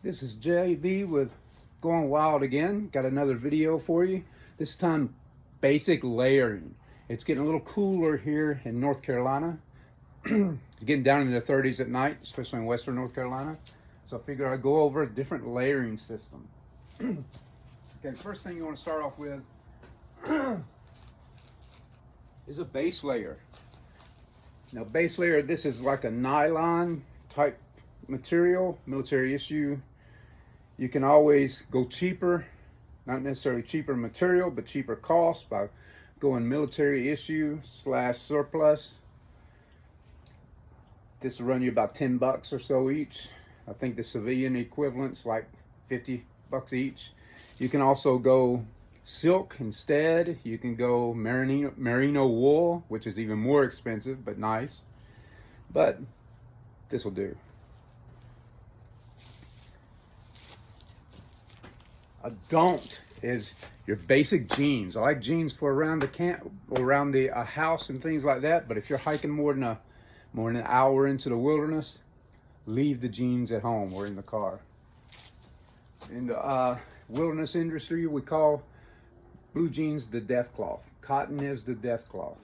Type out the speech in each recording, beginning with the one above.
This is JB with Going Wild Again. Got another video for you. This time, basic layering. It's getting a little cooler here in North Carolina. Getting down in the 30s at night, especially in Western North Carolina. So I figured I'd go over a different layering system. Okay, first thing you want to start off with is a base layer. Now, base layer, this is like a nylon type material, military issue. You can always go cheaper, not necessarily cheaper material, but cheaper cost by going military issue / surplus. This will run you about 10 bucks or so each. I think the civilian equivalent's like 50 bucks each. You can also go silk instead. You can go merino wool, which is even more expensive, but nice. But this will do. A don't is your basic jeans. I like jeans for around the camp, around the house and things like that. But if you're hiking more than an hour into the wilderness, leave the jeans at home or in the car. In the wilderness industry, we call blue jeans the death cloth. Cotton is the death cloth,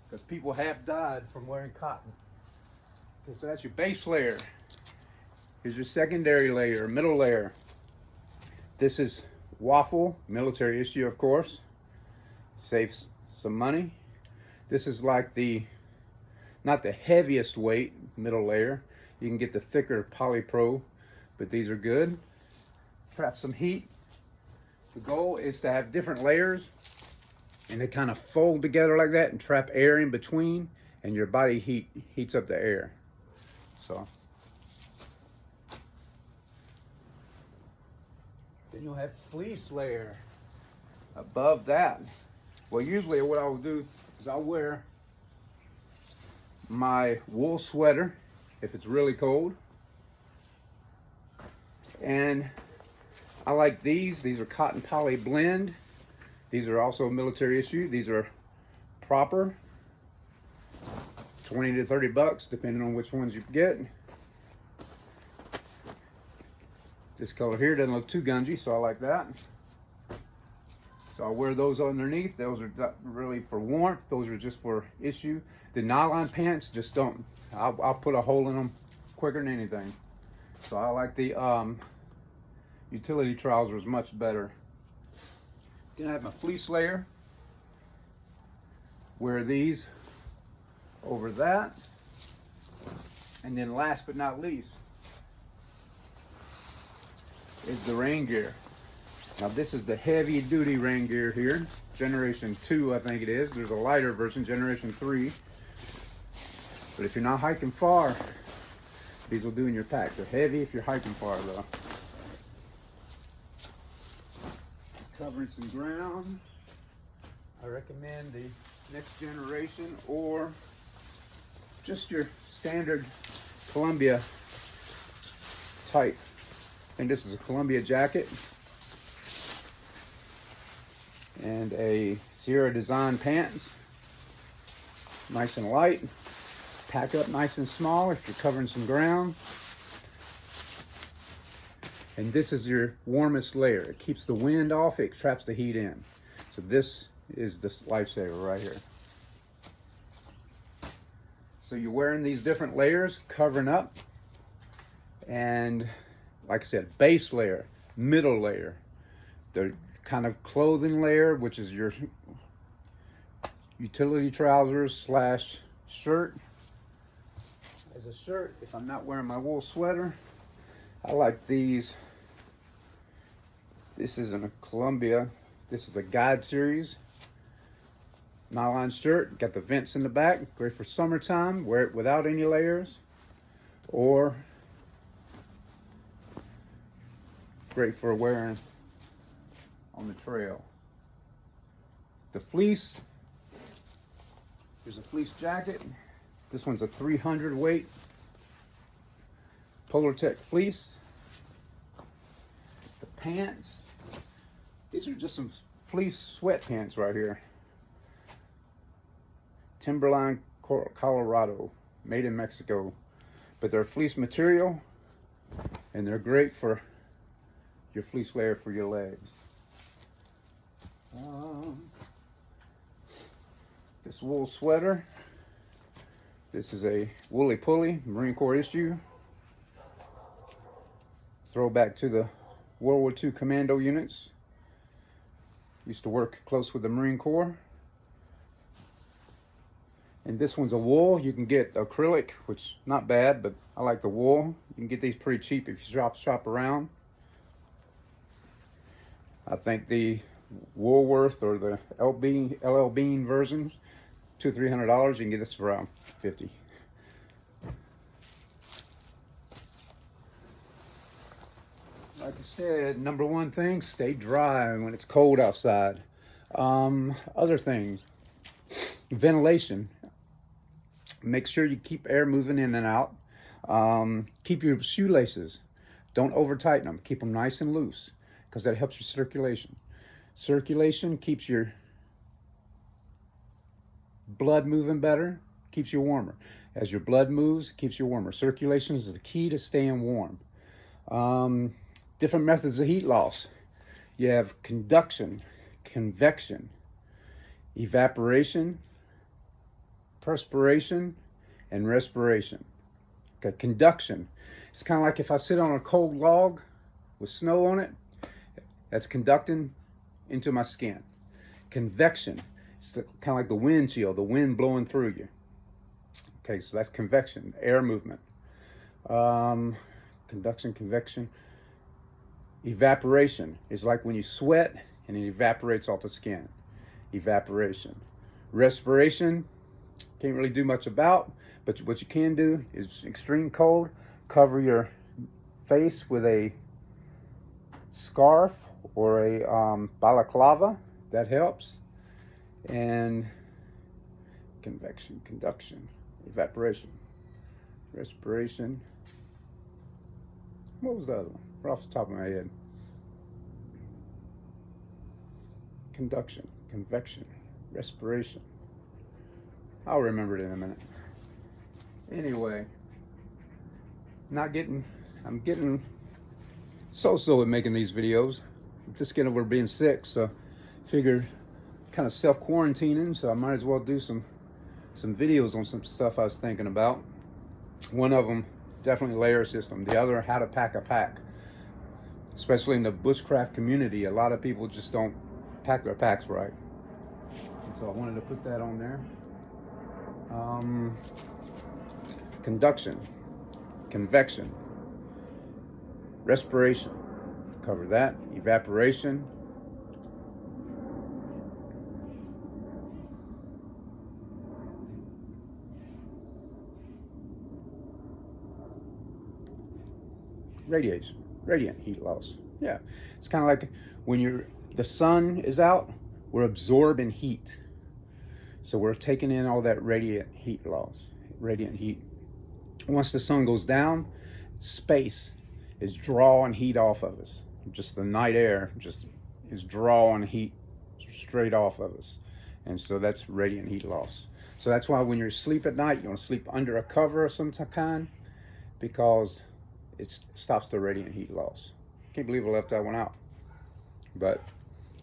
because people have died from wearing cotton. Okay, so that's your base layer. Here's your secondary layer, middle layer. This is waffle, military issue, of course. Saves some money. This is like not the heaviest weight middle layer. You can get the thicker polypro, but these are good. Trap some heat. The goal is to have different layers and they kind of fold together like that and trap air in between, and your body heats up the air. So then you'll have fleece layer above that. Well, usually what I will do is I'll wear my wool sweater if it's really cold. And I like these. These are cotton poly blend. These are also military issue. These are proper. 20 to 30 bucks, depending on which ones you get. This color here doesn't look too gungy, so I like that. So I'll wear those underneath. Those are not really for warmth. Those are just for issue. The nylon pants just don't. I'll put a hole in them quicker than anything. So I like the utility trousers much better. Then I have my fleece layer. Wear these over that. And then last but not least is the rain gear. Now this is the heavy duty rain gear here. Generation 2, I think it is. There's a lighter version, Generation 3. But if you're not hiking far, these will do in your pack. They're heavy if you're hiking far though. Covering some ground, I recommend the Next Generation or just your standard Columbia type. I think this is a Columbia jacket and a Sierra Design pants. Nice and light. Pack up nice and small if you're covering some ground. And this is your warmest layer. It keeps the wind off, it traps the heat in. So this is the lifesaver right here. So you're wearing these different layers, covering up. And like I said, base layer, middle layer, the kind of clothing layer, which is your utility trousers / shirt. As a shirt, if I'm not wearing my wool sweater, I like these. This isn't a Columbia. This is a Guide Series nylon shirt. Got the vents in the back. Great for summertime. Wear it without any layers. Or great for wearing on the trail. The fleece. Here's a fleece jacket. This one's a 300 weight Polartec fleece. The pants. These are just some fleece sweatpants right here. Timberline, Colorado, made in Mexico. But they're fleece material. and they're great for your fleece layer for your legs. This wool sweater, this is a Woolly Pulley Marine Corps issue. Throwback to the World War II commando units. Used to work close with the Marine Corps. And this one's a wool. You can get acrylic, which is not bad, but I like the wool. You can get these pretty cheap if you shop around. I think the Woolworth or the LL Bean versions, $200-300. You can get this for around $50. Like I said, number one thing, stay dry when it's cold outside. Other things, ventilation. Make sure you keep air moving in and out. Keep your shoelaces. Don't over tighten them. Keep them nice and loose because that helps your circulation. Circulation keeps your blood moving better, keeps you warmer. As your blood moves, it keeps you warmer. Circulation is the key to staying warm. Different methods of heat loss. You have conduction, convection, evaporation, perspiration, and respiration. Okay, conduction. It's kind of like if I sit on a cold log with snow on it, that's conducting into my skin. Convection. It's kind of like the wind chill, the wind blowing through you. Okay, so that's convection, air movement. Conduction, convection. Evaporation is like when you sweat and it evaporates off the skin. Evaporation. Respiration, can't really do much about, but what you can do is extreme cold, cover your face with a scarf or a balaclava. That helps. And convection, conduction, evaporation, respiration. What was the other one? Right off the top of my head. Conduction, convection, respiration. I'll remember it in a minute. Anyway, I'm getting so-so at making these videos. I'm just getting over being sick, so figured kind of self-quarantining, so I might as well do some videos on some stuff I was thinking about. One of them, definitely layer system. The other, how to pack a pack. Especially in the bushcraft community, a lot of people just don't pack their packs right. So I wanted to put that on there. Conduction, convection, respiration, cover that, evaporation, radiant heat loss. Yeah, it's kind of like when the sun is out, we're absorbing heat. So we're taking in all that radiant heat loss, radiant heat. Once the sun goes down, space is drawing heat off of us. Just the night air just is drawing heat straight off of us. And so that's radiant heat loss. So that's why when you're asleep at night, you want to sleep under a cover of some kind, because it stops the radiant heat loss. Can't believe I left that one out. But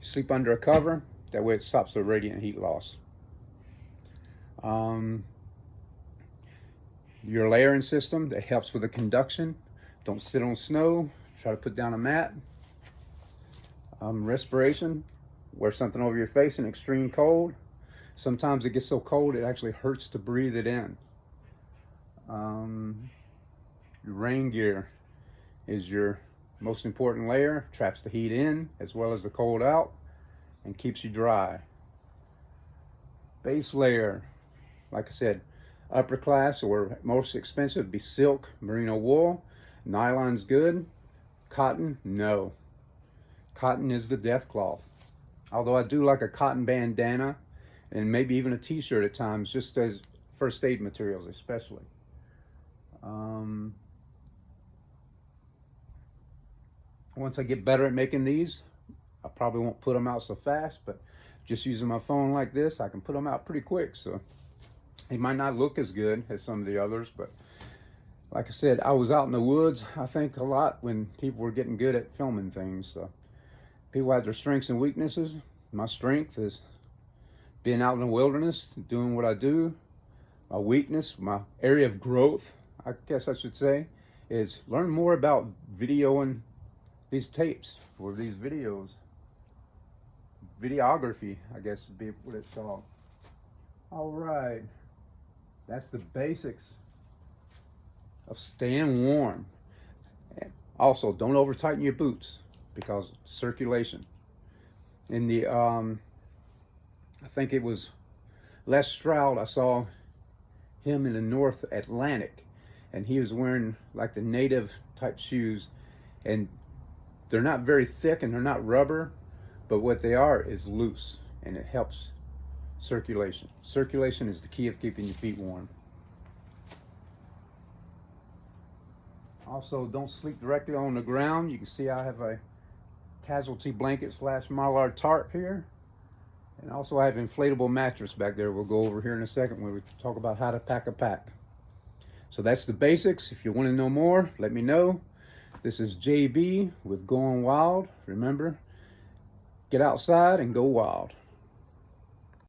sleep under a cover, that way it stops the radiant heat loss. Your layering system, that helps with the conduction. Don't sit on snow, try to put down a mat. Respiration, wear something over your face in extreme cold. Sometimes it gets so cold it actually hurts to breathe it in. Your rain gear is your most important layer, traps the heat in as well as the cold out and keeps you dry. Base layer, like I said, upper class or most expensive would be silk, merino wool. Nylon's good. Cotton, no. Cotton is the death cloth. Although I do like a cotton bandana and maybe even a t-shirt at times, just as first aid materials especially. Once I get better at making these, I probably won't put them out so fast, but just using my phone like this, I can put them out pretty quick. So it might not look as good as some of the others, but like I said, I was out in the woods, I think, a lot when people were getting good at filming things. So people have their strengths and weaknesses. My strength is being out in the wilderness, doing what I do. My weakness, my area of growth, I guess I should say, is learn more about videoing these tapes or these videos. Videography, I guess would be what it's called. All right, that's the basics of staying warm. And also, don't over tighten your boots because circulation. In the I think it was Les Stroud, I saw him in the North Atlantic, and he was wearing like the native type shoes, and they're not very thick and they're not rubber, but what they are is loose, and it helps circulation. Circulation is the key of keeping your feet warm. Also, don't sleep directly on the ground. You can see I have a casualty blanket / Mylar tarp here. And also I have inflatable mattress back there. We'll go over here in a second when we talk about how to pack a pack. So that's the basics. If you want to know more, let me know. This is JB with Going Wild. Remember, get outside and go wild.